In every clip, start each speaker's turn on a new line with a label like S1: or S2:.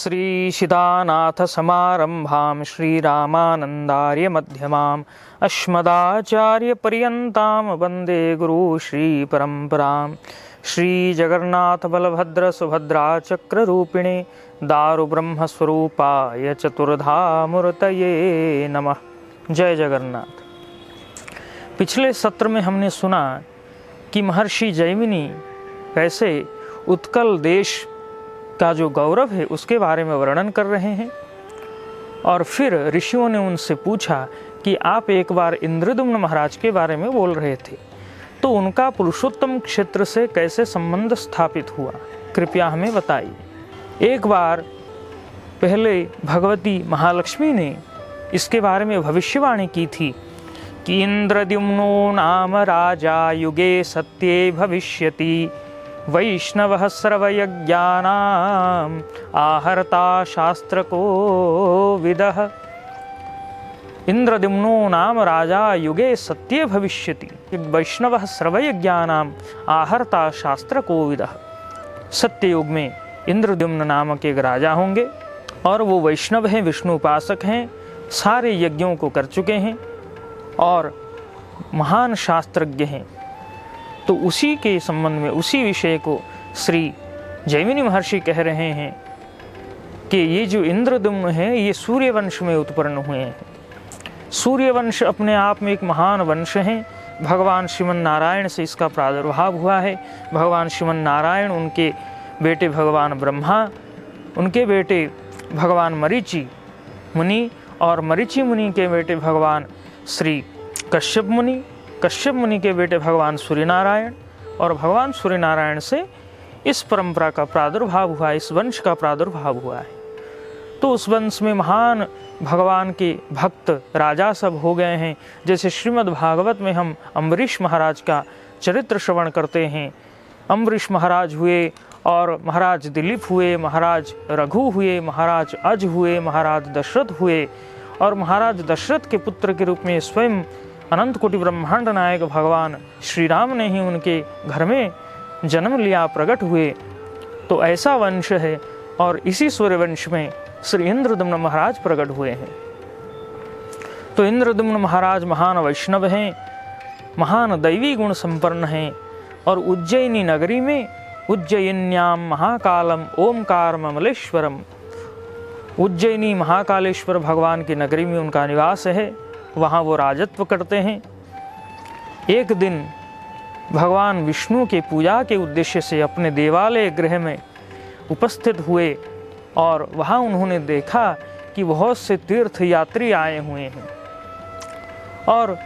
S1: श्रीशिदानाथसमारम्भां श्रीरामानन्दार्यमध्यमाम् अस्मदाचार्यपर्यन्तां वन्दे गुरुश्रीपरम्परां। श्रीजगन्नाथबलभद्रसुभद्राचक्ररूपिणे दारुब्रह्मस्वरूपाय चतुर्धामूर्तये नमः। जय जगन्नाथ। पिछले सत्र में हमने सुना कि महर्षि जैमिनी कैसे उत्कल देश का जो गौरव है उसके बारे में वर्णन कर रहे हैं, और फिर ऋषियों ने उनसे पूछा कि आप एक बार इंद्रद्युम्न महाराज के बारे में बोल रहे थे, तो उनका पुरुषोत्तम क्षेत्र से कैसे संबंध स्थापित हुआ, कृपया हमें बताइए। एक बार पहले भगवती महालक्ष्मी ने इसके बारे में भविष्यवाणी की थी कि इंद्रद्युम्नो नाम राजा युगे सत्ये भविष्यति, वैष्णवः सर्वयज्ञानाम् आहर्ता शास्त्रको विदः। इंद्रद्युम्नो नाम राजा युगे सत्ये भविष्यति, वैष्णवः सर्वयज्ञानाम् आहर्ता शास्त्रको विदः। सत्ययुग में इंद्रद्युम्न नामक एक राजा होंगे और वो वैष्णव हैं, विष्णु उपासक हैं, सारे यज्ञों को कर चुके हैं और महान शास्त्रज्ञ हैं। तो उसी के संबंध में, उसी विषय को श्री जैमिनी महर्षि कह रहे हैं कि ये जो इंद्रद्युम्न है ये सूर्यवंश में उत्पन्न हुए हैं। सूर्यवंश अपने आप में एक महान वंश है। भगवान श्रीमन नारायण से इसका प्रादुर्भाव हुआ है। भगवान श्रीमन नारायण, उनके बेटे भगवान ब्रह्मा, उनके बेटे भगवान मरीचि मुनि और मरीचि मुनि के बेटे भगवान श्री कश्यप मुनि, कश्यप मुनि के बेटे भगवान सूर्यनारायण, और भगवान सूर्यनारायण से इस परंपरा का प्रादुर्भाव हुआ, इस वंश का प्रादुर्भाव हुआ है। तो उस वंश में महान भगवान के भक्त राजा सब हो गए हैं। जैसे श्रीमद् भागवत में हम अम्बरीश महाराज का चरित्र श्रवण करते हैं। अम्बरीश महाराज हुए और महाराज दिलीप हुए, महाराज रघु हुए, महाराज अज हुए, महाराज दशरथ हुए, और महाराज दशरथ के पुत्र के रूप में स्वयं अनंत कोटि ब्रह्मांड नायक भगवान श्री राम ने ही उनके घर में जन्म लिया, प्रकट हुए। तो ऐसा वंश है, और इसी सूर्यवंश में श्री इंद्रद्युम्न महाराज प्रकट हुए हैं। तो इंद्रद्युम्न महाराज महान वैष्णव हैं, महान दैवी गुण संपन्न हैं, और उज्जैनी नगरी में उज्जयिन्याम महाकालम ओमकारमलेश्वरम, उज्जैनी महाकालेश्वर भगवान की नगरी में उनका निवास है। वहाँ वो राजत्व करते हैं। एक दिन भगवान विष्णु के पूजा के उद्देश्य से अपने देवालय गृह में उपस्थित हुए, और वहाँ उन्होंने देखा कि बहुत से तीर्थ यात्री आए हुए हैं, और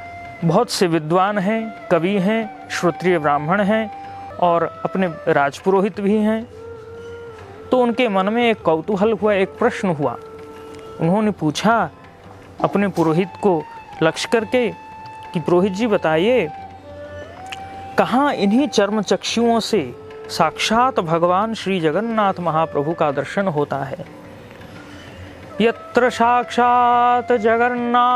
S1: बहुत से विद्वान हैं, कवि हैं, श्रोत्रिय ब्राह्मण हैं, और अपने राजपुरोहित भी हैं। तो उनके मन में एक कौतूहल हुआ, एक प्रश्न हुआ। उन्होंने पूछा अपने पुरोहित को लक्ष्य करके कि पुरोहित जी बताइए, कहाँ इन्हीं चर्म चक्षुओं से साक्षात भगवान श्री जगन्नाथ महाप्रभु का दर्शन होता है। यत्र साक्षात जगन्नाथः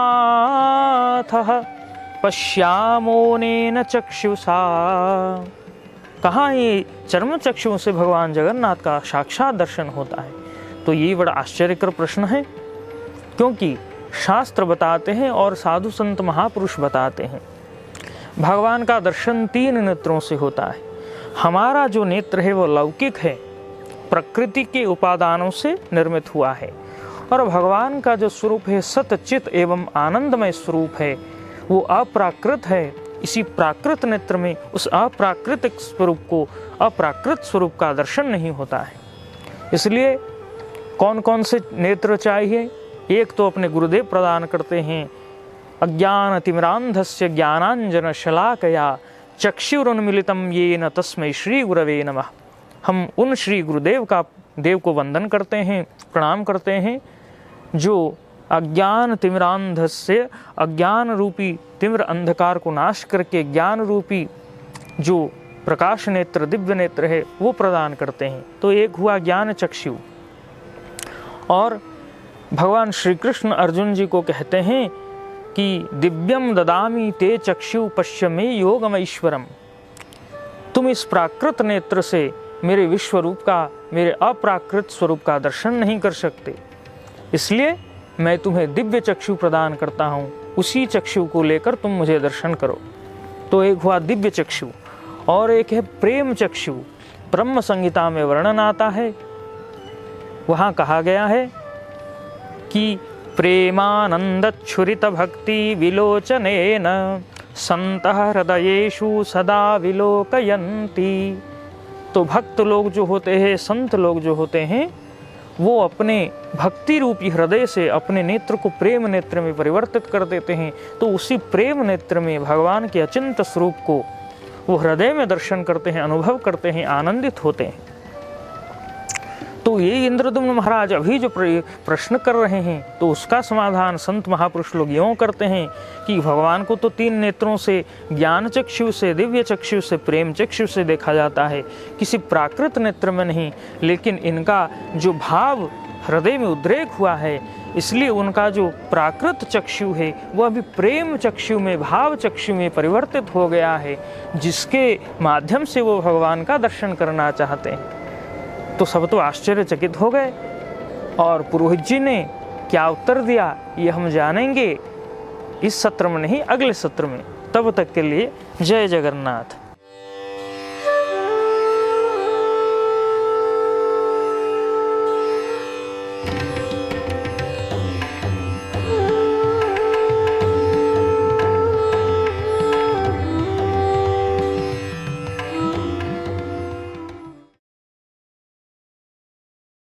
S1: पश्यामोनेन चक्षुषा, कहाँ ये चर्म चक्षुओं से भगवान जगन्नाथ का साक्षात दर्शन होता है। तो ये बड़ा आश्चर्यकर प्रश्न है, क्योंकि शास्त्र बताते हैं और साधु संत महापुरुष बताते हैं भगवान का दर्शन 3 नेत्रों से होता है। हमारा जो नेत्र है वो लौकिक है, प्रकृति के उपादानों से निर्मित हुआ है, और भगवान का जो स्वरूप है सतचित एवं आनंदमय स्वरूप है, वो अप्राकृत है। इसी प्राकृत नेत्र में उस अप्राकृतिक स्वरूप को, अप्राकृत स्वरूप का दर्शन नहीं होता है। इसलिए कौन कौन से नेत्र चाहिए? एक तो अपने गुरुदेव प्रदान करते हैं, अज्ञान तिमिरांधस्य ज्ञानांजन शलाकया चक्षुरुन्मीलितं येन तस्मै श्री गुरवे नमः। हम उन श्री गुरुदेव को वंदन करते हैं, प्रणाम करते हैं, जो अज्ञान तिमिरांधस्य, अज्ञान रूपी तिमिर अंधकार को नाश करके ज्ञान रूपी जो प्रकाश नेत्र, दिव्य नेत्र है, वो प्रदान करते हैं। तो एक हुआ ज्ञान चक्षु। और भगवान श्री कृष्ण अर्जुन जी को कहते हैं कि दिव्यम ददामी ते चक्षु पश्य मे योगमैश्वरम, तुम इस प्राकृत नेत्र से मेरे विश्व रूप का मेरे अप्राकृत स्वरूप का दर्शन नहीं कर सकते, इसलिए मैं तुम्हें दिव्य चक्षु प्रदान करता हूँ, उसी चक्षु को लेकर तुम मुझे दर्शन करो। तो एक हुआ दिव्य चक्षु और एक है प्रेम चक्षु। ब्रह्म संहिता में वर्णन आता है, वहाँ कहा गया है कि प्रेमानंदच्छुरित भक्ति विलोचनेन संतः हृदयेषु सदा विलोकयन्ति। तो भक्त लोग जो होते हैं, संत लोग जो होते हैं, वो अपने भक्ति रूपी हृदय से अपने नेत्र को प्रेम नेत्र में परिवर्तित कर देते हैं। तो उसी प्रेम नेत्र में भगवान के अचिंत्य स्वरूप को वो हृदय में दर्शन करते हैं, अनुभव करते हैं, आनंदित होते हैं। तो ये इंद्रद्युम्न महाराज अभी जो प्रश्न कर रहे हैं, तो उसका समाधान संत महापुरुष लोग यूँ करते हैं कि भगवान को तो 3 नेत्रों से, ज्ञान चक्षु से, दिव्य चक्षु से, प्रेम चक्षु से देखा जाता है, किसी प्राकृत नेत्र में नहीं। लेकिन इनका जो भाव हृदय में उद्रेक हुआ है, इसलिए उनका जो प्राकृत चक्षु है वह अभी प्रेम चक्षु में, भाव चक्षु में परिवर्तित हो गया है, जिसके माध्यम से वो भगवान का दर्शन करना चाहते हैं। तो सब तो आश्चर्यचकित हो गए और पुरोहित जी ने क्या उत्तर दिया ये हम जानेंगे इस सत्र में नहीं, अगले सत्र में। तब तक के लिए जय जगन्नाथ।